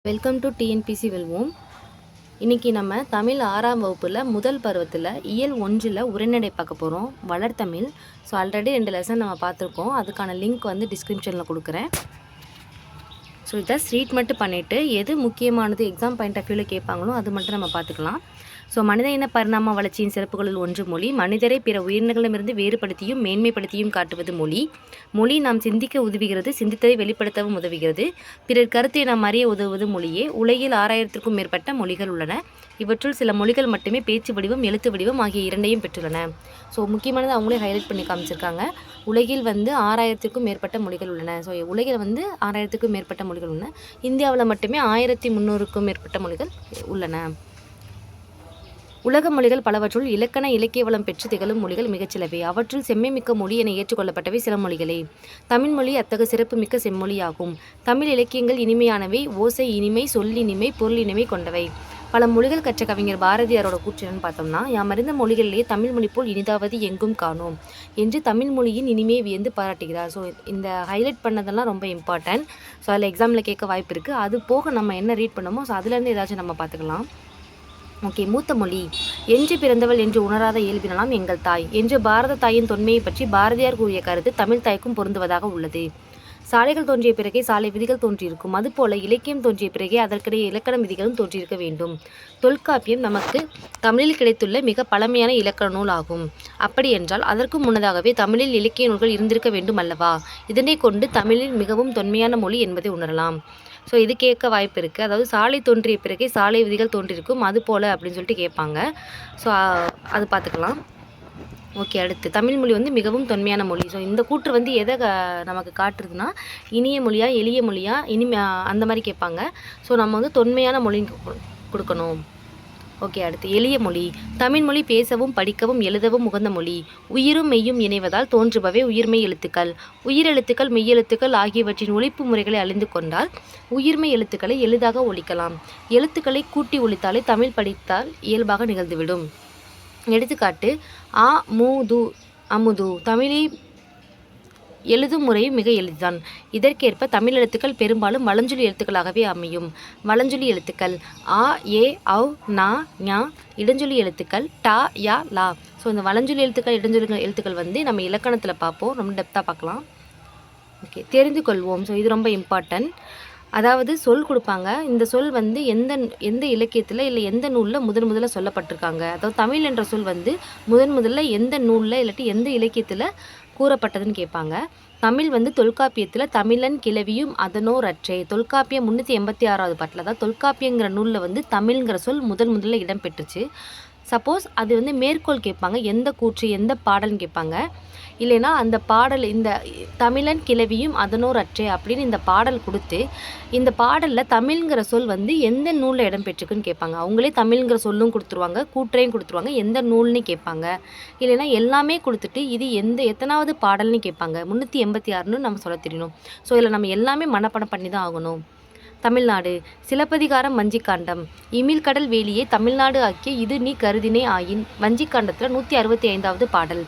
Welcome to TNPSC வெல்வோம். இன்றைக்கி நம்ம தமிழ் 6ஆம் வகுப்பில் முதல் பருவத்தில் இயல் 1 உரைநடை பார்க்க போகிறோம், வளர்தமிழ். ஸோ ஆல்ரெடி 2 லெசன் நம்ம பார்த்துருக்கோம். அதுக்கான லிங்க் வந்து டிஸ்கிரிப்ஷனில் கொடுக்குறேன். ஸோ இதை ரீட் மட்டும் பண்ணிவிட்டு எது முக்கியமானது எக்ஸாம் பாயிண்ட் ஆஃப் வியூவில் கேட்பாங்களோ அது மட்டும் நம்ம பார்த்துக்கலாம். ஸோ மனித இன பரிணாம வளர்ச்சியின் சிறப்புகளில் ஒன்று மொழி. மனிதரை பிற உயிரினங்களிடமிருந்து வேறுபடுத்தியும் மேன்மைப்படுத்தியும் காட்டுவது மொழி. மொழி நாம் சிந்திக்க உதவுகிறது, சிந்தித்ததை வெளிப்படுத்தவும் உதவுகிறது. பிறர் கருத்தை நாம் அறிய உதவுவது மொழியே. உலகில் 6000க்கும் மேற்பட்ட மொழிகள் உள்ளன. இவற்றுள் சில மொழிகள் மட்டுமே பேச்சு வடிவம், எழுத்து வடிவம் ஆகிய இரண்டையும் பெற்றுள்ளன. ஸோ முக்கியமானது அவங்களே ஹைலைட் பண்ணி காமிச்சிருக்காங்க. உலகில் வந்து 6000க்கும் மேற்பட்ட மொழிகள் உள்ளன. ஸோ உலகில் வந்து 6000க்கும் மேற்பட்ட மொழிகள் உள்ளன. இந்தியாவில் மட்டுமே 1300க்கும் மேற்பட்ட மொழிகள் உள்ளன. உலக மொழிகள் பலவற்றுள் இலக்கண இலக்கிய வளம் பெற்று திகழும் மொழிகள் மிகச்சிலவே. அவற்றுள் செம்மைமிக்க மொழி என ஏற்றுக்கொள்ளப்பட்டவை சில மொழிகளே. தமிழ் மொழி அத்தகு சிறப்புமிக்க செம்மொழியாகும். தமிழ் இலக்கியங்கள் இனிமையானவை, ஓசை இனிமை, சொல்லினிமை, பொருளினிமை கொண்டவை. பல மொழிகள் கற்ற கவிஞர் பாரதியாரோட கூற்று என்னன்னு பார்த்தோம்னா, யாமறிந்த மொழிகளிலேயே தமிழ் மொழி போல் இனிதாவது எங்கும் காணோம் என்று தமிழ் மொழியின் இனிமையை வியந்து பாராட்டுகிறார். ஸோ இந்த ஹைலைட் பண்ணதெல்லாம் ரொம்ப இம்பார்ட்டன்ட். ஸோ அதில் எக்ஸாமில் கேட்க வாய்ப்பு இருக்குது. அது போக நம்ம என்ன ரீட் பண்ணோமோ ஸோ அதுலேருந்து ஏதாச்சும் நம்ம பார்த்துக்கலாம். ஓகே, மூத்த மொழி. என்று பிறந்தவள் என்று உணராத இயல்பினலாம் எங்கள் தாய் என்று பாரத தாயின் தொன்மையை பற்றி பாரதியார் கூறிய கருத்து தமிழ் தாய்க்கும் பொருந்துவதாக உள்ளது. சாலைகள் தோன்றிய பிறகே சாலை விதிகள் தோன்றியிருக்கும், அதுபோல இலக்கியம் தோன்றிய பிறகே அதற்கிடையே இலக்கண விதிகளும் தோன்றியிருக்க வேண்டும். தொல்காப்பியம் நமக்கு தமிழில் கிடைத்துள்ள மிக பழமையான இலக்கண நூல் ஆகும். அப்படி என்றால் அதற்கு முன்னதாகவே தமிழில் இலக்கிய நூல்கள் இருந்திருக்க வேண்டும் அல்லவா? இதனை கொண்டு தமிழில் மிகவும் தொன்மையான மொழி என்பதை உணரலாம். ஸோ இது கேட்க வாய்ப்பு இருக்குது. அதாவது சாலை தோன்றிய பிறகே சாலை விதிகள் தோன்றியிருக்கும், அது போல் அப்படின்னு சொல்லிட்டு கேட்பாங்க. ஸோ அது பார்த்துக்கலாம். ஓகே, அடுத்து தமிழ் மொழி வந்து மிகவும் தொன்மையான மொழி. ஸோ இந்த கூற்று வந்து எதை நமக்கு காட்டுறதுன்னா, இனிய மொழியா எளிய மொழியா அந்த மாதிரி கேட்பாங்க. ஸோ நம்ம வந்து தொன்மையான மொழி கொடுக்கணும். ஓகே, அடுத்து எளிய மொழி. தமிழ் மொழி பேசவும் படிக்கவும் எழுதவும் உகந்த மொழி. உயிரும் மெய்யும் இணைவதால் தோன்றுபவை உயிர்மெய் எழுத்துக்கள். உயிரெழுத்துக்கள் மெய்யெழுத்துக்கள் ஆகியவற்றின் ஒலிப்பு முறைகளை அறிந்து கொண்டால் உயிர்மெய் எழுத்துக்களை எளிதாக ஒலிக்கலாம். எழுத்துக்களை கூட்டி ஒலித்தாலே தமிழ் படித்தால் இயல்பாக நிகழ்ந்துவிடும். எடுத்துக்காட்டு, ஆ மு து அமுது. தமிழை எழுதும் முறையும் மிக எளிதுதான். இதற்கேற்ப தமிழ் எழுத்துக்கள் பெரும்பாலும் வலஞ்சொலி எழுத்துக்களாகவே அமையும். வலஞ்சொலி எழுத்துக்கள் ஆ, ஏ, அவ், நா, ஞா. இடஞ்சொலி எழுத்துக்கள் டா, யா, லா. ஸோ இந்த வலஞ்சொலி எழுத்துக்கள் இடஞ்சொலி எழுத்துக்கள் வந்து நம்ம இலக்கணத்தில் பார்ப்போம், ரொம்ப டெப்த்தாக பார்க்கலாம். ஓகே, தெரிந்து கொள்வோம். ஸோ இது ரொம்ப இம்பார்ட்டன்ட். அதாவது சொல் கொடுப்பாங்க. இந்த சொல் வந்து எந்த இலக்கியத்தில் இல்லை எந்த நூலில் முதல்ல சொல்லப்பட்டிருக்காங்க. அதாவது தமிழ் என்ற சொல் வந்து முதல்ல எந்த நூலில் இல்லாட்டி எந்த இலக்கியத்தில் கூறப்பட்டதுன்னு கேட்பாங்க. தமிழ் வந்து தொல்காப்பியத்தில் தமிழன் கிளவியும் அதனோர் அற்றே. தொல்காப்பியம் 386வது பாட்டில், அதாவது தொல்காப்பியங்கிற நூலில் வந்து தமிழ்ங்கிற சொல் முதல்ல இடம்பெற்றுச்சு. சப்போஸ் அது வந்து மேற்கோள் கேட்பாங்க, எந்த கூற்று எந்த பாடல்னு கேட்பாங்க. இல்லைன்னா அந்த பாடல் இந்த தமிழன் கிளவியும் அதனோர் அற்றே அப்படின்னு இந்த பாடல் கொடுத்து இந்த பாடலில் தமிழ்ங்கிற சொல் வந்து எந்த நூலில் இடம்பெற்றுக்குன்னு கேட்பாங்க. அவங்களே தமிழ்ங்கிற சொல்லும் கொடுத்துருவாங்க, கூற்றையும் கொடுத்துருவாங்க, எந்த நூல்னு கேட்பாங்க. இல்லைன்னா எல்லாமே கொடுத்துட்டு இது எத்தனாவது பாடல்னு கேட்பாங்க. 386ன்னு நம்ம சொல்ல தெரியணும். ஸோ இதில் நம்ம எல்லாமே மனப்பாடம் பண்ணி தான் ஆகணும். தமிழ்நாடு. சிலப்பதிகாரம் வஞ்சிக்காண்டம். இமில் கடல் வேலியை தமிழ்நாடு ஆக்கிய இது நீ கருதினே ஆயின். வஞ்சிக்காண்டத்தில் 165வது பாடல்.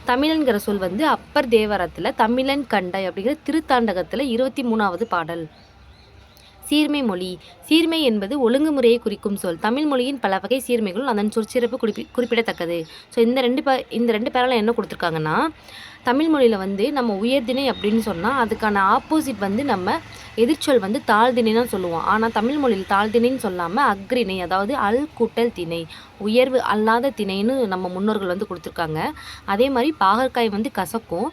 தமிழன்கிற சொல் வந்து அப்பர் தேவாரத்தில் தமிழன் கண்டை அப்படிங்கிற திருத்தாண்டகத்தில் 23வது பாடல். சீர்மை மொழி. சீர்மை என்பது ஒழுங்குமுறையை குறிக்கும் சொல். தமிழ் மொழியின் பல வகை சீர்மைகளும் அதன் சொற்சிறப்பு குறிப்பிடத்தக்கது. ஸோ இந்த ரெண்டு பேரால் என்ன கொடுத்துருக்காங்கன்னா, தமிழ் மொழியில் வந்து நம்ம உயர்திணை அப்படின்னு சொன்னால் அதுக்கான ஆப்போசிட் வந்து நம்ம எதிர்ச்சொல் வந்து தாழ்திணைன்னு சொல்லுவோம். ஆனால் தமிழ் மொழியில் தாழ்திணைன்னு சொல்லாமல் அக்ரிணை, அதாவது அல் கூட்டல் திணை, உயர்வு அல்லாத திணைன்னு நம்ம முன்னோர்கள் வந்து கொடுத்துருக்காங்க. அதே மாதிரி பாகற்காய் வந்து கசக்கும்.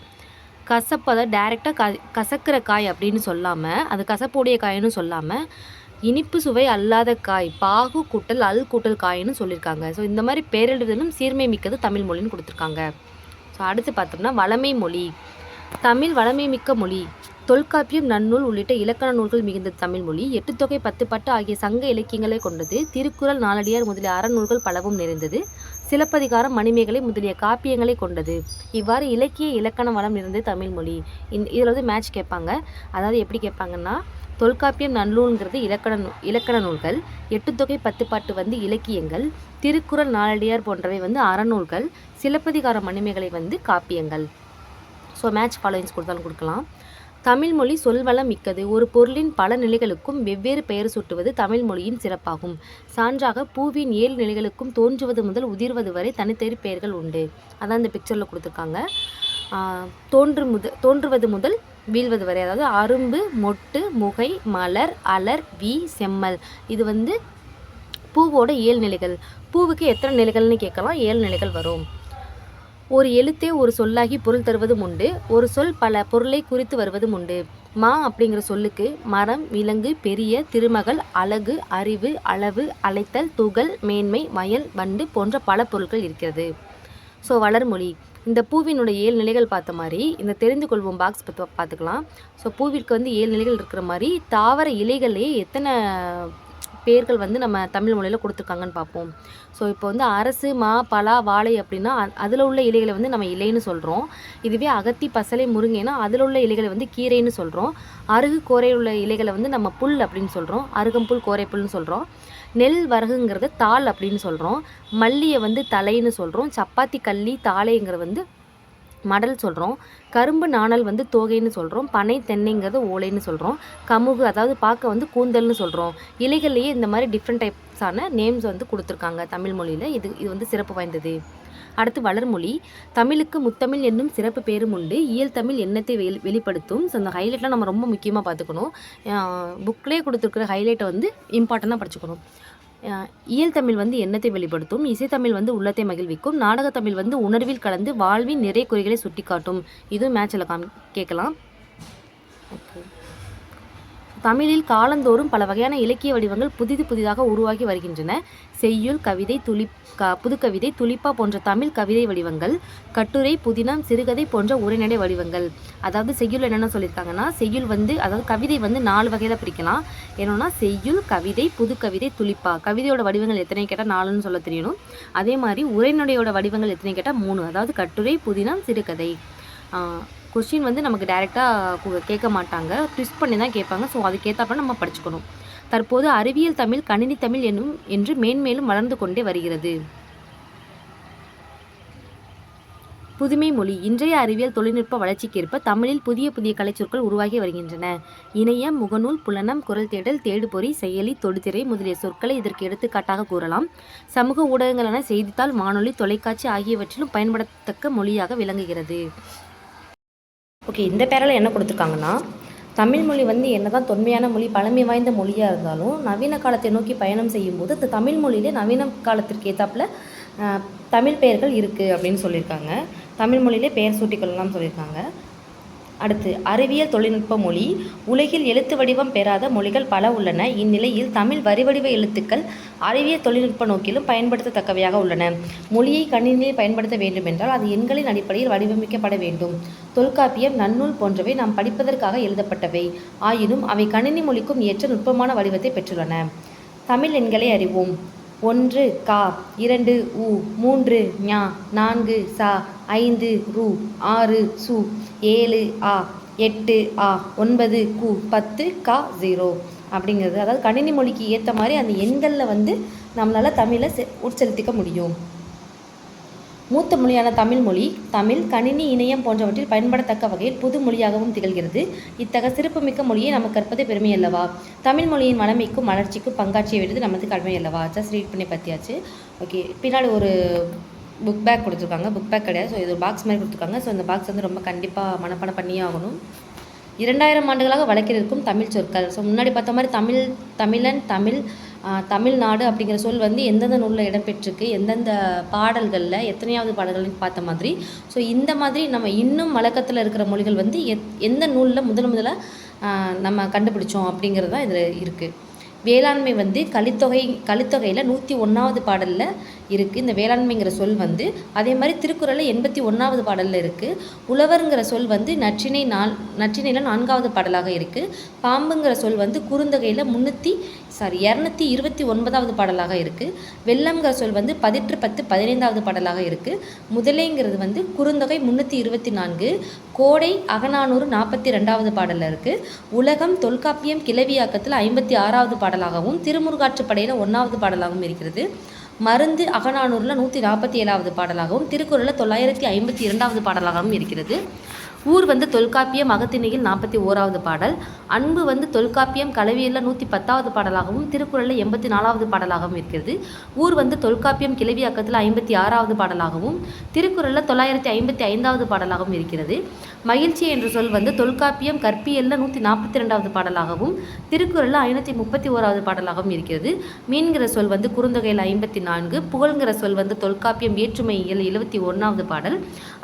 கசப்பு, அதாவது டைரெக்டாக கசக்கிற காய் அப்படின்னு சொல்லாமல், அது கசப்புடைய காயின்னு சொல்லாமல் இனிப்பு சுவை அல்லாத காய் பாகு கூட்டல் அல் கூட்டல் காயின்னு சொல்லியிருக்காங்க. ஸோ இந்த மாதிரி பேரெழுதலும் சீர்மை மிக்கது தமிழ் மொழின்னு கொடுத்துருக்காங்க. ஸோ அடுத்து பார்த்தோம்னா வளமை மொழி. தமிழ் வளமை மிக்க மொழி. தொல்காப்பியம், நன்னூல் உள்ளிட்ட இலக்கண நூல்கள் மிகுந்த தமிழ் மொழி 8 தொகை 10 பாட்டு ஆகிய சங்க இலக்கியங்களை கொண்டது. திருக்குறள், நாலடியார் முதலிய அறநூல்கள் பலவும் நிறைந்தது. சிலப்பதிகாரம், மணிமேகலை முதலிய காப்பியங்களை கொண்டது. இவ்வாறு இலக்கிய இலக்கண வளம் நிறைந்தது தமிழ் மொழி. இதில் வந்து மேட்ச் கேட்பாங்க. அதாவது எப்படி கேட்பாங்கன்னா, தொல்காப்பியம் நன்னூல்ங்கிறது இலக்கண நூல்கள், 8 தொகை 10 பாட்டு வந்து இலக்கியங்கள், திருக்குறள், நாலடியார் போன்றவை வந்து அறநூல்கள், சிலப்பதிகாரம், மணிமேகலை வந்து காப்பியங்கள். ஸோ மேட்ச் ஃபாலோயிங்ஸ் கொடுத்தாலும் கொடுக்கலாம். தமிழ் மொழி சொல்வளம் மிக்கது. ஒரு பொருளின் பல நிலைகளுக்கும் வெவ்வேறு பெயர் சூட்டுவது தமிழ் மொழியின் சிறப்பாகும். சான்றாக பூவின் 7 நிலைகளுக்கும் தோன்றுவது முதல் உதிர்வது வரை தனித்தனி பெயர்கள் உண்டு. அதான் இந்த பிக்சரில் கொடுத்துருக்காங்க. தோன்றுவது முதல் வீழ்வது வரை, அதாவது அரும்பு, மொட்டு, முகை, மலர், அலர், வி, செம்மல். இது வந்து பூவோட 7 நிலைகள். பூவுக்கு எத்தனை நிலைகள்னு கேட்கலாம். 7 நிலைகள் வரும். ஒரு எழுத்தே ஒரு சொல்லாகி பொருள் தருவதும் உண்டு. ஒரு சொல் பல பொருளை குறித்து வருவதும் உண்டு. மா அப்படிங்கிற சொல்லுக்கு மரம், விலங்கு, பெரிய, திருமகள், அழகு, அறிவு, அளவு, அழைத்தல், துகள், மேன்மை, வயல், வண்டு போன்ற பல பொருட்கள் இருக்கிறது. ஸோ வளர்மொழி. இந்த பூவினுடைய 7 நிலைகள் பார்த்த மாதிரி இந்த தெரிந்து கொள்வோம் பாக்ஸ் பார்த்துக்கலாம். ஸோ பூவிற்கு வந்து 7 நிலைகள் இருக்கிற மாதிரி தாவர இலைகள்லேயே எத்தனை பேர்கள் வந்து நம்ம தமிழ் மொழியில் கொடுத்துருக்காங்கன்னு பார்ப்போம். ஸோ இப்போ வந்து அரசு, மா, பலா, வாழை அப்படின்னா அதில் உள்ள இலைகளை வந்து நம்ம இலைன்னு சொல்கிறோம். இதுவே அகத்தி, பசலை, முருங்கைனா அதில் உள்ள இலைகளை வந்து கீரைன்னு சொல்கிறோம். அருகு, கோரை உள்ள இலைகளை வந்து நம்ம புல் அப்படின்னு சொல்கிறோம். அருகம்புல், கோரைப்புல்னு சொல்கிறோம். நெல் வரகுங்கிறது தாள் அப்படின்னு சொல்கிறோம். மல்லியை வந்து தலைன்னு சொல்கிறோம். சப்பாத்தி, கள்ளி, தாளைங்கிற வந்து மடல் சொல்கிறோம். கரும்பு, நாணல் வந்து தோகைன்னு சொல்கிறோம். பனை, தென்னைங்கிறது ஓலைன்னு சொல்கிறோம். கமுகு அதாவது பார்க்க வந்து கூந்தல்னு சொல்கிறோம். இலைகள்லேயே இந்த மாதிரி டிஃப்ரெண்ட் டைப்ஸான நேம்ஸ் வந்து கொடுத்துருக்காங்க தமிழ் மொழியில். இது வந்து சிறப்பு வாய்ந்தது. அடுத்து வளர்மொழி. தமிழுக்கு முத்தமிழ் என்னும் சிறப்பு பேரும் உண்டு. இயல் தமிழ் எண்ணத்தை வெளிப்படுத்தும். ஸோ அந்த ஹைலைட்லாம் நம்ம ரொம்ப முக்கியமாக பார்த்துக்கணும். புக்லேயே கொடுத்துருக்குற ஹைலைட்டை வந்து இம்பார்ட்டண்ட்டாக படிச்சுக்கணும். இயல் தமிழ் வந்து எண்ணத்தை வெளிப்படுத்தும். இசைத்தமிழ் வந்து உள்ளத்தை மகிழ்விக்கும். நாடகத்தமிழ் வந்து உணர்வில் கலந்து வாழ்வின் நிறை குறைகளை சுட்டி காட்டும். இதுவும் மேட்சில் கேட்கலாம். ஓகே. தமிழில் காலந்தோறும் பல வகையான இலக்கிய வடிவங்கள் புதிதாக உருவாகி வருகின்றன. செய்யுள், கவிதை, புதுக்கவிதை, துளிப்பா போன்ற தமிழ் கவிதை வடிவங்கள், கட்டுரை, புதினம், சிறுகதை போன்ற உரைநடை வடிவங்கள். அதாவது செய்யுள் என்னென்ன சொல்லியிருக்காங்கன்னா, செய்யுள் வந்து அதாவது கவிதை வந்து 4 வகையில் பிரிக்கலாம். என்னன்னா செய்யுள், கவிதை, புதுக்கவிதை, துளிப்பா. கவிதையோட வடிவங்கள் எத்தனை கேட்டால் 4ன்னு சொல்ல தெரியணும். அதே மாதிரி உரைநடையோட வடிவங்கள் எத்தனை கேட்டால் 3. அதாவது கட்டுரை, புதினம், சிறுகதை. கொஸ்டின் வந்து நமக்கு டைரெக்டாக கேட்க மாட்டாங்க, ட்விஸ்ட் பண்ணி தான் கேட்பாங்க. ஸோ அதுக்கேற்றப்ப நம்ம படிச்சுக்கணும். தற்போது அறிவியல் தமிழ், கணினி தமிழ் என்று மேன்மேலும் வளர்ந்து கொண்டே வருகிறது. புதுமை மொழி. இன்றைய அறிவியல் தொழில்நுட்ப வளர்ச்சிக்கேற்ப தமிழில் புதிய கலைச்சொற்கள் உருவாகி வருகின்றன. இணையம், முகநூல், புலனம், குரல் தேடல், தேடுபொறி, செயலி, தொடுதிரை முதலிய சொற்களை இதற்கு எடுத்துக்காட்டாக கூறலாம். சமூக ஊடகங்களான செய்தித்தாள், வானொலி, தொலைக்காட்சி ஆகியவற்றிலும் பயன்படத்தக்க மொழியாக விளங்குகிறது. ஓகே, இந்த பேரில் என்ன கொடுத்துருக்காங்கன்னா, தமிழ் மொழி வந்து என்னதான் தொன்மையான மொழி, பழமை வாய்ந்த மொழியாக இருந்தாலும் நவீன காலத்தை நோக்கி பயணம் செய்யும்போது இந்த தமிழ் மொழியிலே நவீன காலத்திற்கு ஏற்றாப்புல தமிழ் பெயர்கள் இருக்குது அப்படின்னு சொல்லியிருக்காங்க. தமிழ் மொழியிலே பெயர் சூட்டிக்கொள்ளலாம் சொல்லியிருக்காங்க. அடுத்து அறிவியல் தொழில்நுட்ப மொழி. உலகில் எழுத்து வடிவம் பெறாத மொழிகள் பல உள்ளன. இந்நிலையில் தமிழ் வரிவடிவ எழுத்துக்கள் அறிவியல் தொழில்நுட்ப நோக்கிலும் பயன்படுத்தத்தக்கவையாக உள்ளன. மொழியை கணினியில் பயன்படுத்த வேண்டுமென்றால் அது எண்களின் அடிப்படையில் வடிவமைக்கப்பட வேண்டும். தொல்காப்பியம், நன்னூல் போன்றவை நாம் படிப்பதற்காக எழுதப்பட்டவை. ஆயினும் அவை கணினி மொழிக்கும் ஏற்ற நுட்பமான வடிவத்தை பெற்றுள்ளன. தமிழ் எண்களை அறிவோம். 1 கா, 2 உ, 3 ஞா, 4 சா, 5 ரு, 6 சு, 7 ஆ, 8 ஆ, 9 கு, 10 கா, 0 அப்படிங்கிறது. அதாவது கணினி மொழிக்கு ஏற்ற மாதிரி அந்த எண்களில் வந்து நம்மளால் தமிழை உட்செலுத்திக்க முடியும். மூத்த மொழியான தமிழ் மொழி தமிழ், கணினி, இணையம் போன்றவற்றில் பயன்படத்தக்க வகையில் புது மொழியாகவும் திகழ்கிறது. இத்தகைய சிறப்புமிக்க மொழியை நம்ம கற்பதே பெருமை அல்லவா? தமிழ் மொழியின் வளமைக்கும் வளர்ச்சிக்கும் பங்காற்றிய வேண்டியது நமது கடமை அல்லவா? ஜஸ்ட் ரீட் பண்ணி பற்றியாச்சு. ஓகே, பின்னாடி ஒரு புக் பேக் கொடுத்துருக்காங்க. புக் பேக் கிடையாது, ஸோ இது ஒரு பாக்ஸ் மாதிரி கொடுத்துருக்காங்க. ஸோ இந்த பாக்ஸ் வந்து ரொம்ப கண்டிப்பாக மனப்பாடம் பண்ணியே ஆகணும். 2000 ஆண்டுகளாக வழக்கில் இருக்கும் தமிழ் சொற்கள். ஸோ முன்னாடி பார்த்த மாதிரி தமிழன், தமிழ்நாடு அப்படிங்கிற சொல் வந்து எந்தெந்த நூலில் இடம்பெற்றிருக்கு, எந்தெந்த பாடல்களில், எத்தனையாவது பாடல்கள்னு பார்த்த மாதிரி. ஸோ இந்த மாதிரி நம்ம இன்னும் வழக்கத்தில் இருக்கிற மொழிகள் வந்து எந்த நூலில் முதல்ல நம்ம கண்டுபிடிச்சோம் அப்படிங்கிறது தான் இதில் இருக்குது. வேளாண்மை வந்து கலித்தொகையில் 101வது பாடலில் இருக்குது. இந்த வேளாண்மைங்கிற சொல் வந்து அதே மாதிரி திருக்குறளில் 81வது பாடலில் இருக்குது. உழவருங்கிற சொல் வந்து நற்றிணையில் 4வது பாடலாக இருக்குது. பாம்புங்கிற சொல் வந்து குறுந்தொகையில் 229வது பாடலாக இருக்குது. வெள்ளம்ங்கிற சொல் வந்து 15வது பாடலாக இருக்குது. முதலைங்கிறது வந்து குறுந்தொகை 324, கோடை அகநானூறு 42வது பாடலில் இருக்குது. உலகம் தொல்காப்பியம் கிளவியாக்கத்தில் 56வது பாடலாகவும் திருமுருகாற்றுப்படையில் 1வது பாடலாகவும் இருக்கிறது. மருந்து அகநானூரில் 147வது பாடலாகவும் திருக்குறளில் 952வது பாடலாகவும் இருக்கிறது. ஊர் வந்து தொல்காப்பியம் அகத்திணையில் 41வது பாடல். அன்பு வந்து தொல்காப்பியம் கலவியில் 110வது பாடலாகவும் திருக்குறளில் 84வது பாடலாகவும் இருக்கிறது. ஊர் வந்து தொல்காப்பியம் கிளவியாக்கத்தில் 56வது பாடலாகவும் திருக்குறளில் 955வது பாடலாகவும் இருக்கிறது. மகிழ்ச்சி என்ற சொல் வந்து தொல்காப்பியம் கற்பியலில் 142வது பாடலாகவும் திருக்குறளில் 531வது பாடலாகவும் இருக்கிறது. மீன்கிற சொல் வந்து குறுந்தொகையில் 54. புகழ்கிற சொல் வந்து தொல்காப்பியம் வேற்றுமையியல் 71வது பாடல்.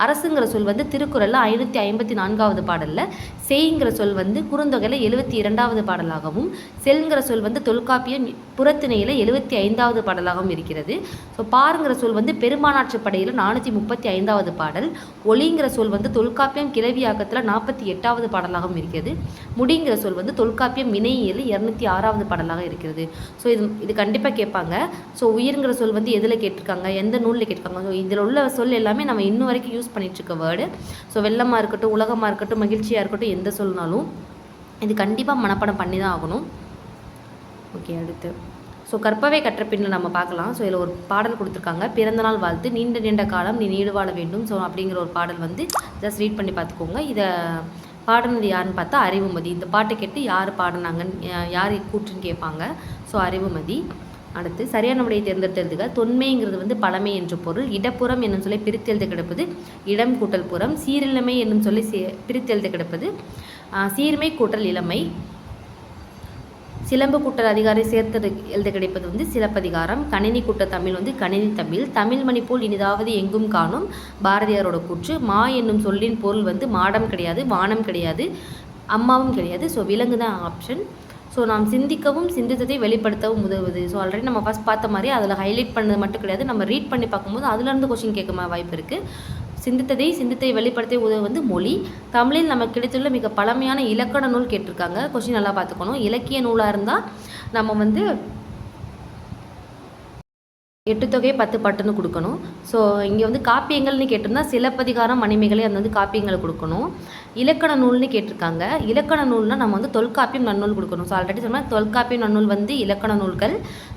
அரசுங்கிற சொல் வந்து திருக்குறளில் 554வது பாடலில். செய்ங்கிற சொல் வந்து குறுந்தொகையில் 72வது பாடலாகவும் செல்ங்கிற சொல் வந்து தொல்காப்பியம் புறத்திணையில் 75வது பாடலாகவும் இருக்கிறது. ஸோ பாருங்கிற சொல் வந்து பெருமானாற்று படையில் 435வது பாடல். ஒளிங்கிற சொல் வந்து தொல்காப்பியம் கிளவியாக்கத்தில் 48வது பாடலாகவும் இருக்கிறது. முடிங்கிற சொல் வந்து தொல்காப்பியம் வினையியல் 206வது பாடலாக இருக்கிறது. ஸோ இது கண்டிப்பாக கேட்பாங்க. ஸோ உயிர்ங்கிற சொல் வந்து எதில் கேட்டிருக்காங்க, எந்த நூலில் கேட்டிருக்காங்க. ஸோ இதில் உள்ள சொல் எல்லாமே நம்ம இன்னும் வரைக்கும் யூஸ் பண்ணிட்டுருக்க வேர்டு. ஸோ வெள்ளமாக இருக்கட்டும், உலகமாக இருக்கட்டும், மகிழ்ச்சியாக இருக்கட்டும், எந்த சொல்னாலும் இது கண்டிப்பாக மனப்பாடம் பண்ணி தான் ஆகணும். ஓகே, அடுத்து ஸோ கற்பவை கற்ற பின்னில் நம்ம பார்க்கலாம். ஸோ இதில் ஒரு பாடல் கொடுத்துருக்காங்க. பிறந்தநாள் வாழ்த்து, நீண்ட நீண்ட காலம் நீ நீடு வாழ வேண்டும். ஸோ அப்படிங்கிற ஒரு பாடல் வந்து ஜஸ்ட் ரீட் பண்ணி பார்த்துக்கோங்க. இதை பாடினது யாருன்னு பார்த்தா அறிவுமதி. இந்த பாட்டை கேட்டு யார் பாடினாங்கன்னு, யார் கூற்றுன்னு கேட்பாங்க. ஸோ அறிவுமதி. அடுத்து சரியான விடையை தேர்ந்தெடுத்தெழுதுக. தொன்மைங்கிறது வந்து பழமை என்று பொருள். இடப்புறம் என்னும் சொல்லி பிரித்தெழுத கிடப்பது இடம் கூட்டல் புறம். சீரிழமை என்னும் சொல்லி பிரித்தெழுத கிடப்பது சீர்மை கூட்டல் இளமை. சிலம்பு கூட்டல் அதிகாரி சேர்த்து எழுத கிடைப்பது வந்து சிலப்பதிகாரம். கணினி கூட்ட தமிழ் வந்து கணினி தமிழ். தமிழ் மணி போல் இனிதாவது எங்கும் காணும் பாரதியாரோட கூற்று. மா என்னும் சொல்லின் பொருள் வந்து மாடம் கிடையாது, வானம் கிடையாது, அம்மாவும் கிடையாது. ஸோ விலங்கு தான் ஆப்ஷன். ஸோ நாம் சிந்திக்கவும் சிந்தித்ததை வெளிப்படுத்தவும் உதவுது. ஸோ ஆல்ரெடி நம்ம ஃபஸ்ட் பார்த்த மாதிரி அதில் ஹைலைட் பண்ணது மட்டும் கிடையாது, நம்ம ரீட் பண்ணி பார்க்கும்போது அதுலேருந்து கொஸ்டின் கேட்க வாய்ப்பு இருக்குது. சிந்தித்ததை வெளிப்படுத்த உதவு வந்து மொழி. தமிழில் நமக்கு கிடைத்துள்ள மிக பழமையான இலக்கண நூல் கேட்டிருக்காங்க. கொஸ்டின் நல்லா பார்த்துக்கணும். இலக்கிய நூலாக இருந்தால் நம்ம வந்து 8 தொகை 10 பாட்டுன்னு கொடுக்கணும். ஸோ இங்கே வந்து காப்பியங்கள்னு கேட்டிருந்தா சிலப்பதிகாரம் மணிமேகலை அந்த வந்து காப்பியங்களை கொடுக்கணும். இலக்கண நூல்னு கேட்டிருக்காங்க. இலக்கண நூல்னால் நம்ம வந்து தொல்காப்பியம் நன்னூல் கொடுக்கணும். ஸோ ஆல்ரெடி சொன்னால் தொல்காப்பியம் நன்னூல் வந்து இலக்கண நூல்கள்.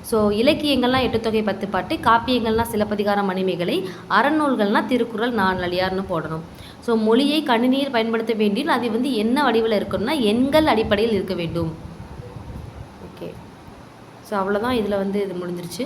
ஸோ இலக்கியங்கள்லாம் 8 தொகை 10 பாட்டு, காப்பியங்கள்லாம் சிலப்பதிகாரம் மணிமேகலை, அறநூல்கள்னால் திருக்குறள் நாலடியார்னு போடணும். ஸோ மொழியை கணினியில் பயன்படுத்த வேண்டியில் அது வந்து என்ன வடிவில் இருக்கணும்னா எண்கள் அடிப்படையில் இருக்க வேண்டும். ஓகே, ஸோ அவ்வளோதான். இதில் வந்து இது முடிஞ்சிருச்சு.